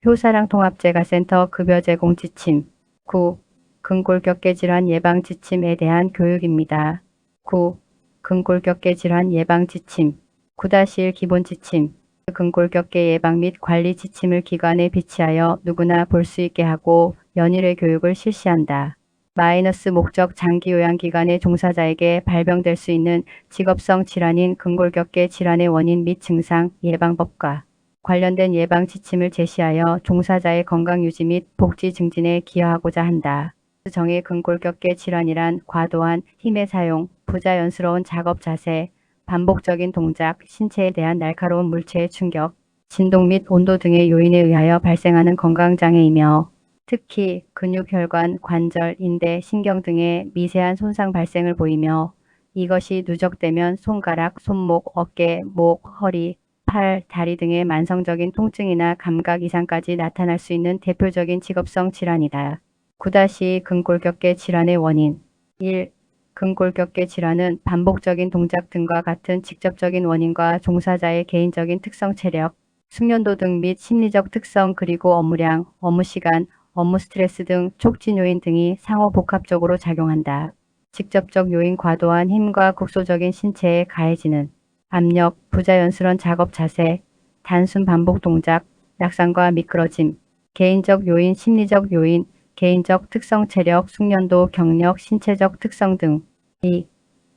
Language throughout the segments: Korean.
효사랑통합재가센터 급여 제공 지침. 9. 근골격계 질환 예방 지침에 대한 교육입니다. 9. 근골격계 질환 예방 지침. 9-1 기본 지침. 근골격계 예방 및 관리 지침을 기관에 비치하여 누구나 볼 수 있게 하고 연일의 교육을 실시한다. 마이너스 목적 장기요양기관의 종사자에게 발병될 수 있는 직업성 질환인 근골격계 질환의 원인 및 증상 예방법과 관련된 예방 지침을 제시하여 종사자의 건강 유지 및 복지 증진에 기여하고자 한다. 정의 근골격계 질환이란 과도한 힘의 사용, 부자연스러운 작업 자세, 반복적인 동작, 신체에 대한 날카로운 물체의 충격, 진동 및 온도 등의 요인에 의하여 발생하는 건강장애이며 특히 근육, 혈관, 관절, 인대, 신경 등의 미세한 손상 발생을 보이며 이것이 누적되면 손가락, 손목, 어깨, 목, 허리, 팔, 다리 등의 만성적인 통증이나 감각 이상까지 나타날 수 있는 대표적인 직업성 질환이다. 9-2 근골격계 질환의 원인. 1. 근골격계 질환은 반복적인 동작 등과 같은 직접적인 원인과 종사자의 개인적인 특성, 체력, 숙련도 등 및 심리적 특성 그리고 업무량, 업무시간, 업무 스트레스 등 촉진 요인 등이 상호 복합적으로 작용한다. 직접적 요인 과도한 힘과 국소적인 신체에 가해지는 압력, 부자연스러운 작업 자세, 단순 반복 동작, 낙상과 미끄러짐. 개인적 요인, 심리적 요인, 개인적 특성, 체력, 숙련도, 경력, 신체적 특성 등. 2.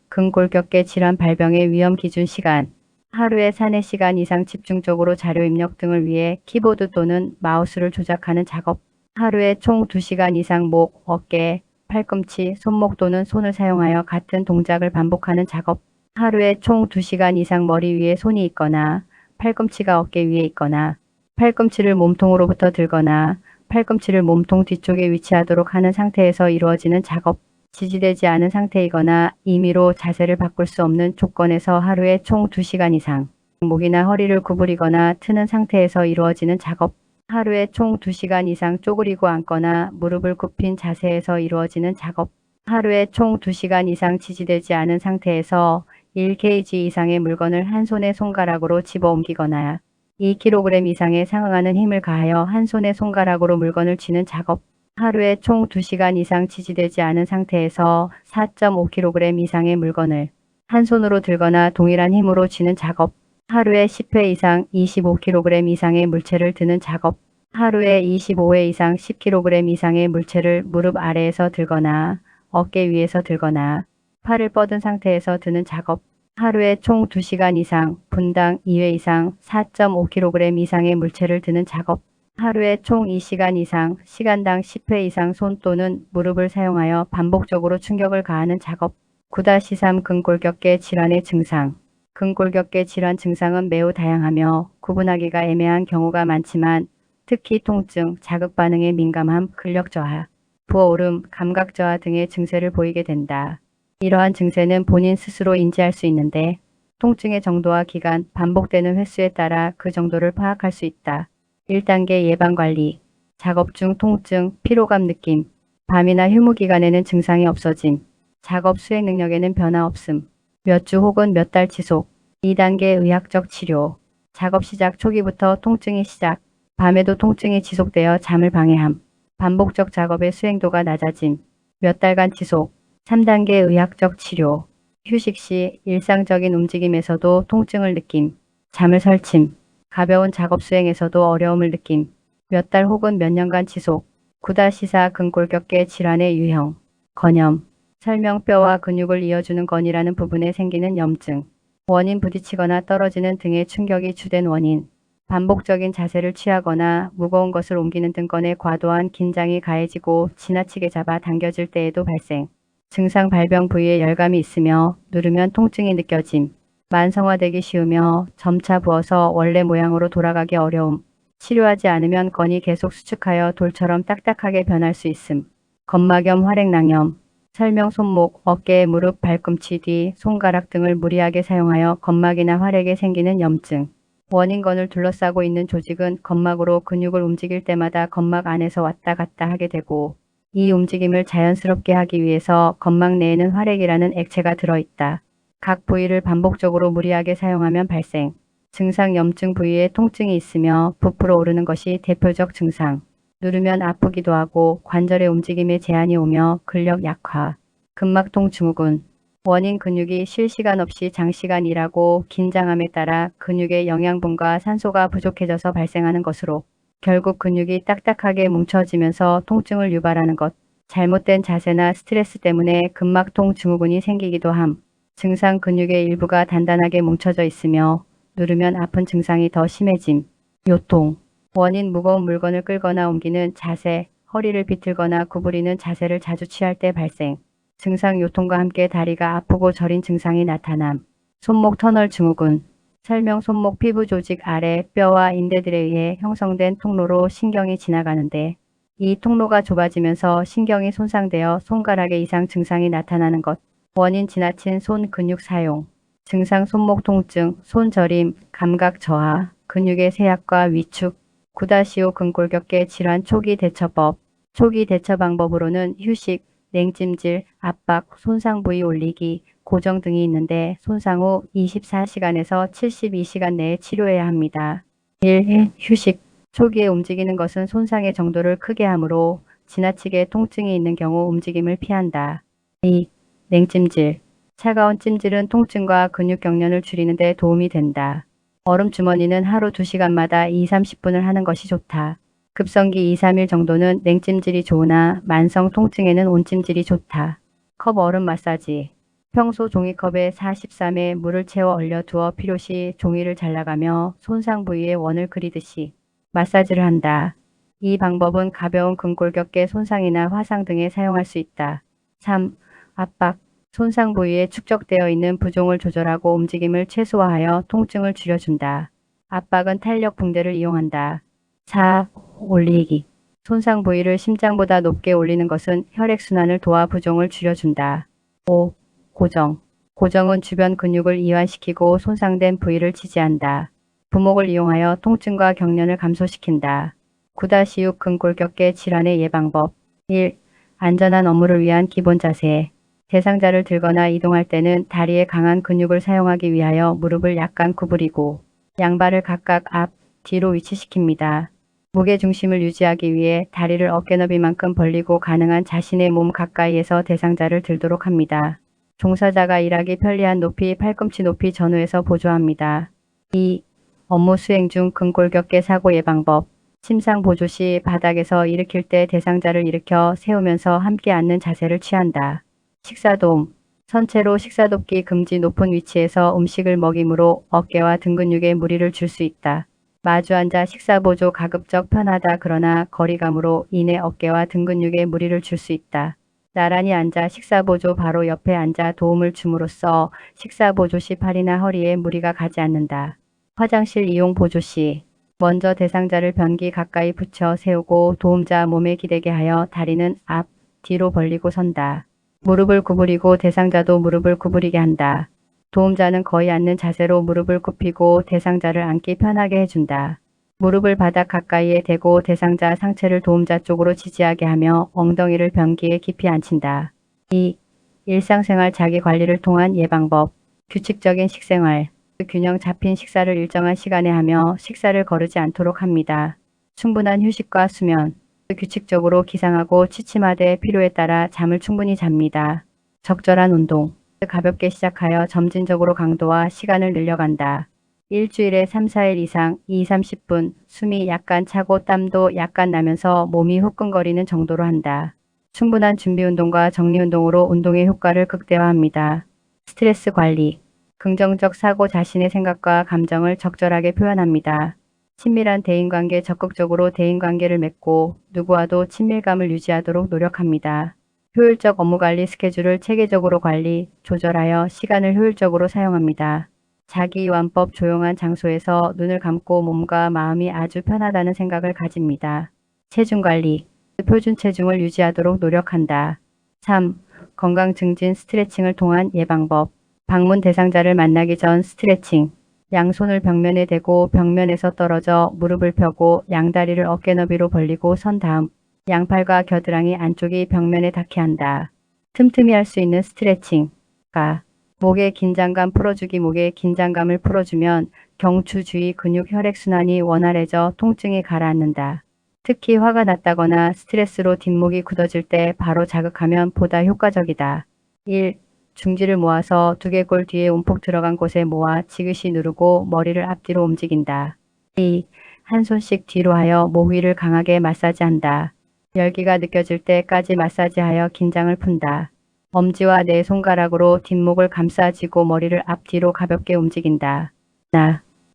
근골격계 질환 발병의 위험 기준 시간. 하루에 4-4시간 이상 집중적으로 자료 입력 등을 위해 키보드 또는 마우스를 조작하는 작업. 하루에 총 2시간 이상 목, 어깨, 팔꿈치, 손목 또는 손을 사용하여 같은 동작을 반복하는 작업. 하루에 총 2시간 이상 머리 위에 손이 있거나 팔꿈치가 어깨 위에 있거나 팔꿈치를 몸통으로부터 들거나 팔꿈치를 몸통 뒤쪽에 위치하도록 하는 상태에서 이루어지는 작업. 지지되지 않은 상태이거나 임의로 자세를 바꿀 수 없는 조건에서 하루에 총 2시간 이상 목이나 허리를 구부리거나 트는 상태에서 이루어지는 작업. 하루에 총 2시간 이상 쪼그리고 앉거나 무릎을 굽힌 자세에서 이루어지는 작업. 하루에 총 2시간 이상 지지되지 않은 상태에서 1kg 이상의 물건을 한 손의 손가락으로 집어 옮기거나 2kg 이상에 상응하는 힘을 가하여 한 손의 손가락으로 물건을 쥐는 작업. 하루에 총 2시간 이상 지지되지 않은 상태에서 4.5kg 이상의 물건을 한 손으로 들거나 동일한 힘으로 쥐는 작업. 하루에 10회 이상 25kg 이상의 물체를 드는 작업. 하루에 25회 이상 10kg 이상의 물체를 무릎 아래에서 들거나 어깨 위에서 들거나 팔을 뻗은 상태에서 드는 작업. 하루에 총 2시간 이상 분당 2회 이상 4.5kg 이상의 물체를 드는 작업. 하루에 총 2시간 이상 시간당 10회 이상 손 또는 무릎을 사용하여 반복적으로 충격을 가하는 작업. 9-3 근골격계 질환의 증상. 근골격계 질환 증상은 매우 다양하며 구분하기가 애매한 경우가 많지만 특히 통증, 자극 반응에 민감함, 근력 저하, 부어오름, 감각 저하 등의 증세를 보이게 된다. 이러한 증세는 본인 스스로 인지할 수 있는데 통증의 정도와 기간, 반복되는 횟수에 따라 그 정도를 파악할 수 있다. 1단계 예방관리. 작업 중 통증, 피로감 느낌. 밤이나 휴무기간에는 증상이 없어짐. 작업 수행 능력에는 변화 없음. 몇 주 혹은 몇 달 지속. 2단계 의학적 치료. 작업 시작 초기부터 통증이 시작. 밤에도 통증이 지속되어 잠을 방해함. 반복적 작업의 수행도가 낮아짐. 몇 달간 지속. 3단계 의학적 치료. 휴식 시 일상적인 움직임에서도 통증을 느낌. 잠을 설침. 가벼운 작업 수행에서도 어려움을 느낌. 몇 달 혹은 몇 년간 지속. 9-4 근골격계 질환의 유형. 건염. 설명 뼈와 근육을 이어주는 건이라는 부분에 생기는 염증. 원인 부딪히거나 떨어지는 등의 충격이 주된 원인. 반복적인 자세를 취하거나 무거운 것을 옮기는 등 건에 과도한 긴장이 가해지고 지나치게 잡아 당겨질 때에도 발생. 증상 발병 부위에 열감이 있으며 누르면 통증이 느껴짐. 만성화되기 쉬우며 점차 부어서 원래 모양으로 돌아가기 어려움. 치료하지 않으면 건이 계속 수축하여 돌처럼 딱딱하게 변할 수 있음. 건막염, 활액낭염. 설명 손목, 어깨, 무릎, 발꿈치 뒤, 손가락 등을 무리하게 사용하여 건막이나 활액에 생기는 염증. 원인 건을 둘러싸고 있는 조직은 건막으로 근육을 움직일 때마다 건막 안에서 왔다 갔다 하게 되고 이 움직임을 자연스럽게 하기 위해서 건막 내에는 활액이라는 액체가 들어있다. 각 부위를 반복적으로 무리하게 사용하면 발생. 증상 염증 부위에 통증이 있으며 부풀어 오르는 것이 대표적 증상. 누르면 아프기도 하고 관절의 움직임에 제한이 오며 근력 약화. 근막통 증후군. 원인 근육이 쉴 시간 없이 장시간 일하고 긴장함에 따라 근육의 영양분과 산소가 부족해져서 발생하는 것으로 결국 근육이 딱딱하게 뭉쳐지면서 통증을 유발하는 것. 잘못된 자세나 스트레스 때문에 근막통 증후군이 생기기도 함. 증상 근육의 일부가 단단하게 뭉쳐져 있으며 누르면 아픈 증상이 더 심해짐. 요통. 원인 무거운 물건을 끌거나 옮기는 자세, 허리를 비틀거나 구부리는 자세를 자주 취할 때 발생. 증상 요통과 함께 다리가 아프고 저린 증상이 나타남. 손목 터널 증후군. 설명 손목 피부 조직 아래 뼈와 인대들에 의해 형성된 통로로 신경이 지나가는데 이 통로가 좁아지면서 신경이 손상되어 손가락에 이상 증상이 나타나는 것. 원인 지나친 손 근육 사용. 증상 손목 통증, 손 저림, 감각 저하, 근육의 쇠약과 위축, 9-5 근골격계 질환 초기 대처법. 초기 대처 방법으로는 휴식, 냉찜질, 압박, 손상 부위 올리기, 고정 등이 있는데 손상 후 24시간에서 72시간 내에 치료해야 합니다. 1. 휴식. 초기에 움직이는 것은 손상의 정도를 크게 하므로 지나치게 통증이 있는 경우 움직임을 피한다. 2. 냉찜질. 차가운 찜질은 통증과 근육 경련을 줄이는 데 도움이 된다. 얼음 주머니는 하루 2시간마다 2-30분을 하는 것이 좋다. 급성기 2-3일 정도는 냉찜질이 좋으나 만성 통증에는 온찜질이 좋다. 컵 얼음 마사지. 평소 종이컵에 43에 물을 채워 얼려두어 필요시 종이를 잘라가며 손상 부위에 원을 그리듯이 마사지를 한다. 이 방법은 가벼운 근골격계 손상이나 화상 등에 사용할 수 있다. 3. 압박. 손상 부위에 축적되어 있는 부종을 조절하고 움직임을 최소화하여 통증을 줄여준다. 압박은 탄력 붕대를 이용한다. 4. 올리기. 손상 부위를 심장보다 높게 올리는 것은 혈액순환을 도와 부종을 줄여준다. 5. 고정. 고정은 주변 근육을 이완시키고 손상된 부위를 지지한다. 부목을 이용하여 통증과 경련을 감소시킨다. 9-6 근골격계 질환의 예방법. 1. 안전한 업무를 위한 기본 자세. 대상자를 들거나 이동할 때는 다리에 강한 근육을 사용하기 위하여 무릎을 약간 구부리고 양발을 각각 앞, 뒤로 위치시킵니다. 무게중심을 유지하기 위해 다리를 어깨 너비만큼 벌리고 가능한 자신의 몸 가까이에서 대상자를 들도록 합니다. 종사자가 일하기 편리한 높이 팔꿈치 높이 전후에서 보조합니다. 2. 업무 수행 중 근골격계 사고 예방법. 침상 보조 시 바닥에서 일으킬 때 대상자를 일으켜 세우면서 함께 앉는 자세를 취한다. 식사돔. 선체로 식사돕기 금지 높은 위치에서 음식을 먹이므로 어깨와 등 근육에 무리를 줄 수 있다. 마주 앉아 식사보조 가급적 편하다. 그러나 거리감으로 인해 어깨와 등 근육에 무리를 줄 수 있다. 나란히 앉아 식사보조 바로 옆에 앉아 도움을 줌으로써 식사보조 시 팔이나 허리에 무리가 가지 않는다. 화장실 이용 보조 시 먼저 대상자를 변기 가까이 붙여 세우고 도움자 몸에 기대게 하여 다리는 앞, 뒤로 벌리고 선다. 무릎을 구부리고 대상자도 무릎을 구부리게 한다. 도움자는 거의 앉는 자세로 무릎을 굽히고 대상자를 앉기 편하게 해준다. 무릎을 바닥 가까이에 대고 대상자 상체를 도움자 쪽으로 지지하게 하며 엉덩이를 변기에 깊이 앉힌다. 2. 일상생활 자기관리를 통한 예방법. 규칙적인 식생활. 균형 잡힌 식사를 일정한 시간에 하며 식사를 거르지 않도록 합니다. 충분한 휴식과 수면. 규칙적으로 기상하고 취침하되 필요에 따라 잠을 충분히 잡니다. 적절한 운동. 가볍게 시작하여 점진적으로 강도와 시간을 늘려간다. 일주일에 3-4일 이상 2-30분 숨이 약간 차고 땀도 약간 나면서 몸이 후끈거리는 정도로 한다. 충분한 준비운동과 정리운동으로 운동의 효과를 극대화합니다. 스트레스 관리. 긍정적 사고 자신의 생각과 감정을 적절하게 표현합니다. 친밀한 대인관계 적극적으로 대인관계를 맺고 누구와도 친밀감을 유지하도록 노력합니다. 효율적 업무관리 스케줄을 체계적으로 관리, 조절하여 시간을 효율적으로 사용합니다. 자기이완법 조용한 장소에서 눈을 감고 몸과 마음이 아주 편하다는 생각을 가집니다. 체중관리, 표준 체중을 유지하도록 노력한다. 3. 건강 증진 스트레칭을 통한 예방법. 방문 대상자를 만나기 전 스트레칭. 양손을 벽면에 대고 벽면에서 떨어져 무릎을 펴고 양다리를 어깨 너비로 벌리고 선 다음 양팔과 겨드랑이 안쪽이 벽면에 닿게 한다. 틈틈이 할 수 있는 스트레칭. 가. 목의 긴장감 풀어주기. 목의 긴장감을 풀어주면 경추 주위 근육 혈액순환이 원활해져 통증이 가라앉는다. 특히 화가 났다거나 스트레스로 뒷목이 굳어질 때 바로 자극하면 보다 효과적이다. 1. 중지를 모아서 두개골 뒤에 움푹 들어간 곳에 모아 지그시 누르고 머리를 앞뒤로 움직인다. 2. 한 손씩 뒤로 하여 목 위를 강하게 마사지한다. 열기가 느껴질 때까지 마사지하여 긴장을 푼다. 엄지와 네 손가락으로 뒷목을 감싸쥐고 머리를 앞뒤로 가볍게 움직인다.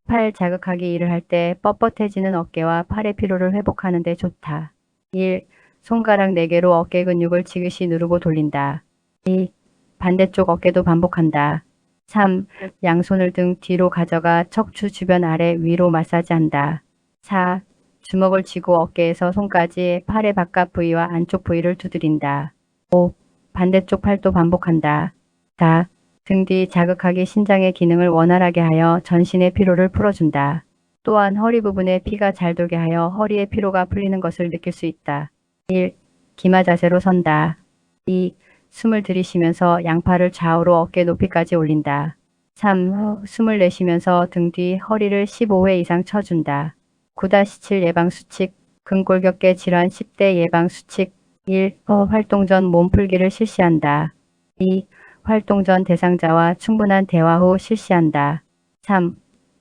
8. 자극하기. 일을 할 때 뻣뻣해지는 어깨와 팔의 피로를 회복하는 데 좋다. 1. 손가락 4개로 어깨 근육을 지그시 누르고 돌린다. 2. 반대쪽 어깨도 반복한다. 3. 양손을 등 뒤로 가져가 척추 주변 아래 위로 마사지한다. 4. 주먹을 쥐고 어깨에서 손까지 팔의 바깥 부위와 안쪽 부위를 두드린다. 5. 반대쪽 팔도 반복한다. 4. 등 뒤 자극하기. 신장의 기능을 원활하게 하여 전신의 피로를 풀어준다. 또한 허리 부분에 피가 잘 돌게 하여 허리의 피로가 풀리는 것을 느낄 수 있다. 1. 기마 자세로 선다. 2. 숨을 들이쉬면서 양팔을 좌우로 어깨 높이까지 올린다. 3. 숨을 내쉬면서 등 뒤 허리를 15회 이상 쳐준다. 9-7 예방수칙. 근골격계 질환 10대 예방수칙. 1. 활동 전 몸풀기를 실시한다. 2. 활동 전 대상자와 충분한 대화 후 실시한다. 3.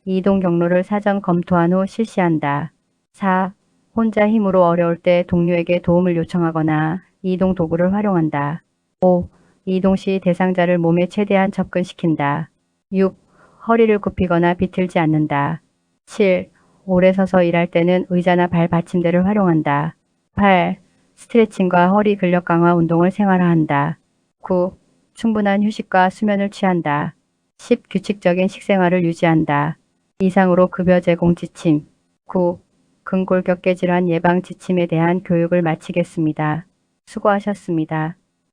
이동 경로를 사전 검토한 후 실시한다. 4. 혼자 힘으로 어려울 때 동료에게 도움을 요청하거나 이동 도구를 활용한다. 5. 이동 시 대상자를 몸에 최대한 접근시킨다. 6. 허리를 굽히거나 비틀지 않는다. 7. 오래 서서 일할 때는 의자나 발 받침대를 활용한다. 8. 스트레칭과 허리 근력 강화 운동을 생활화한다. 9. 충분한 휴식과 수면을 취한다. 10. 규칙적인 식생활을 유지한다. 이상으로 급여 제공 지침 9. 근골격계 질환 예방 지침에 대한 교육을 마치겠습니다. 수고하셨습니다.